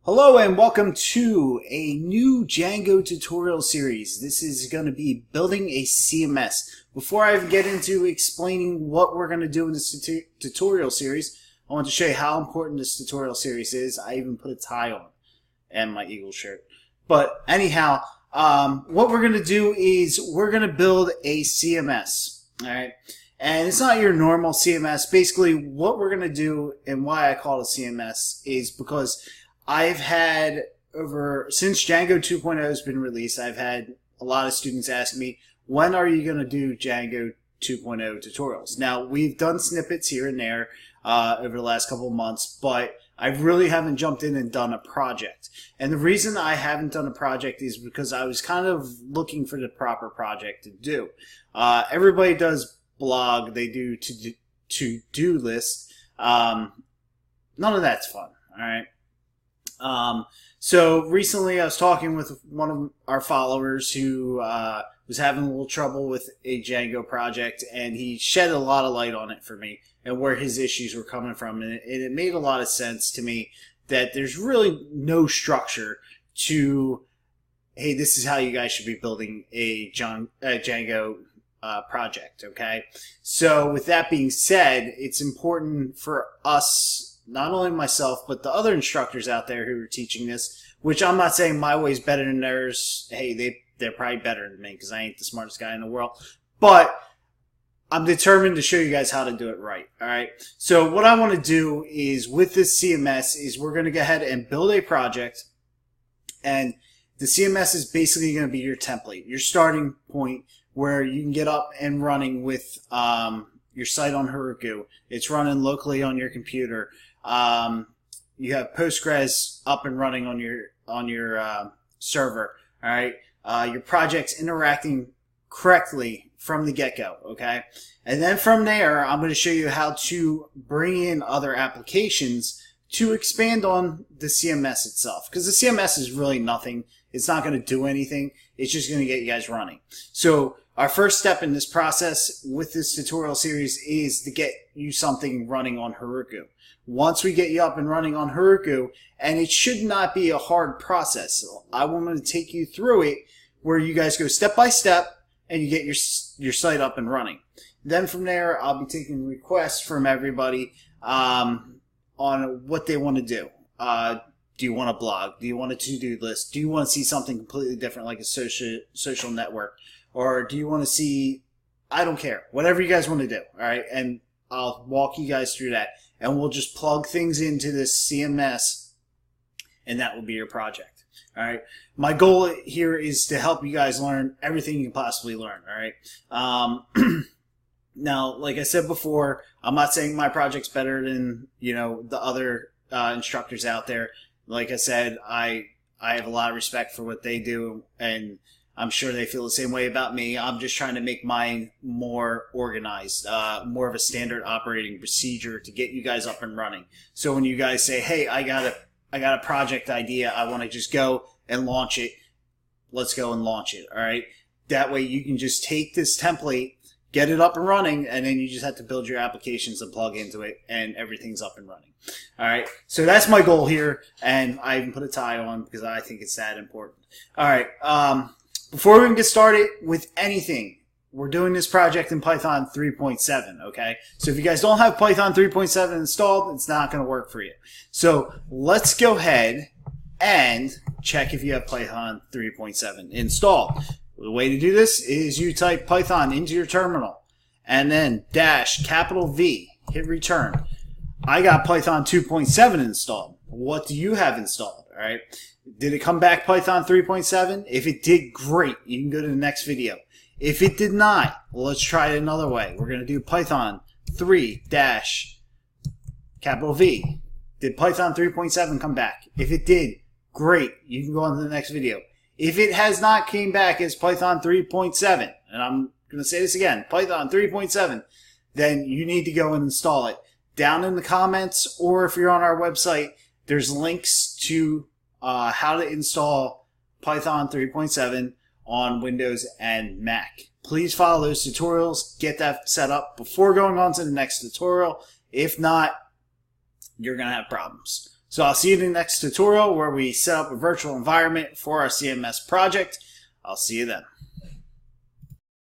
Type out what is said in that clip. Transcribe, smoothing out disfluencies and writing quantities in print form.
Hello and welcome to a new Django tutorial series. This is going to be building a CMS. Before I get into explaining what we're going to do in this tutorial series, I want to show you how important this tutorial series is. I even put a tie on and my Eagle shirt. But anyhow, what we're going to do is we're going to build a CMS. Alright? And it's not your normal CMS. Basically, what we're going to do and why I call it a CMS is because I've had since Django 2.0 has been released, I've had a lot of students ask me, when are you going to do Django 2.0 tutorials? Now, we've done snippets here and there over the last couple of months, but I really haven't jumped in and done a project. And the reason I haven't done a project is because I was kind of looking for the proper project to do. Everybody does blog, they do to-do lists. None of that's fun, all right? So recently I was talking with one of our followers who was having a little trouble with a Django project, and he shed a lot of light on it for me and where his issues were coming from. And it made a lot of sense to me that there's really no structure to, hey, this is how you guys should be building a Django project, okay? So with that being said, it's important for us, not only myself, but the other instructors out there who are teaching this, which I'm not saying my way is better than theirs. Hey, they're probably better than me because I ain't the smartest guy in the world. But I'm determined to show you guys how to do it right, all right? So what I want to do is with this CMS is we're going to go ahead and build a project. And the CMS is basically going to be your template, your starting point where you can get up and running with your site on Heroku. It's running locally on your computer. You have Postgres up and running on your server. All right, your project's interacting correctly from the get-go. Okay, and then from there, I'm going to show you how to bring in other applications to expand on the CMS itself. Because the CMS is really nothing. It's not going to do anything. It's just going to get you guys running. So our first step in this process with this tutorial series is to get you something running on Heroku. Once we get you up and running on Heroku, and it should not be a hard process. I want to take you through it where you guys go step by step and you get your site up and running. Then from there, I'll be taking requests from everybody on what they want to do. Do you want a blog? Do you want a to-do list? Do you want to see something completely different like a social network? Or do you want to see, I don't care, whatever you guys want to do, all right? And I'll walk you guys through that. And we'll just plug things into this CMS, and that will be your project, all right? My goal here is to help you guys learn everything you can possibly learn, all right? Now, like I said before, I'm not saying my project's better than, the other instructors out there. Like I said, I have a lot of respect for what they do, and I'm sure they feel the same way about me. I'm just trying to make mine more organized, more of a standard operating procedure to get you guys up and running. So when you guys say, hey, I got a project idea, I want to just go and launch it, let's go and launch it, all right? That way you can just take this template, get it up and running, and then you just have to build your applications and plug into it, and everything's up and running. All right, so that's my goal here, and I even put a tie on because I think it's that important. All right, before we can get started with anything, we're doing this project in Python 3.7, okay? So if you guys don't have Python 3.7 installed, it's not going to work for you. So let's go ahead and check if you have Python 3.7 installed. The way to do this is you type Python into your terminal and then -V, hit return. I got Python 2.7 installed. What do you have installed, all right? Did it come back Python 3.7? If it did, great. You can go to the next video. If it did not, let's try it another way. We're going to do Python 3-V. Did Python 3.7 come back? If it did, great. You can go on to the next video. If it has not came back as Python 3.7, and I'm going to say this again, Python 3.7, then you need to go and install it. Down in the comments, or if you're on our website, there's links to how to install Python 3.7 on Windows and Mac. Please follow those tutorials, get that set up before going on to the next tutorial. If not, you're going to have problems. So I'll see you in the next tutorial where we set up a virtual environment for our CMS project. I'll see you then.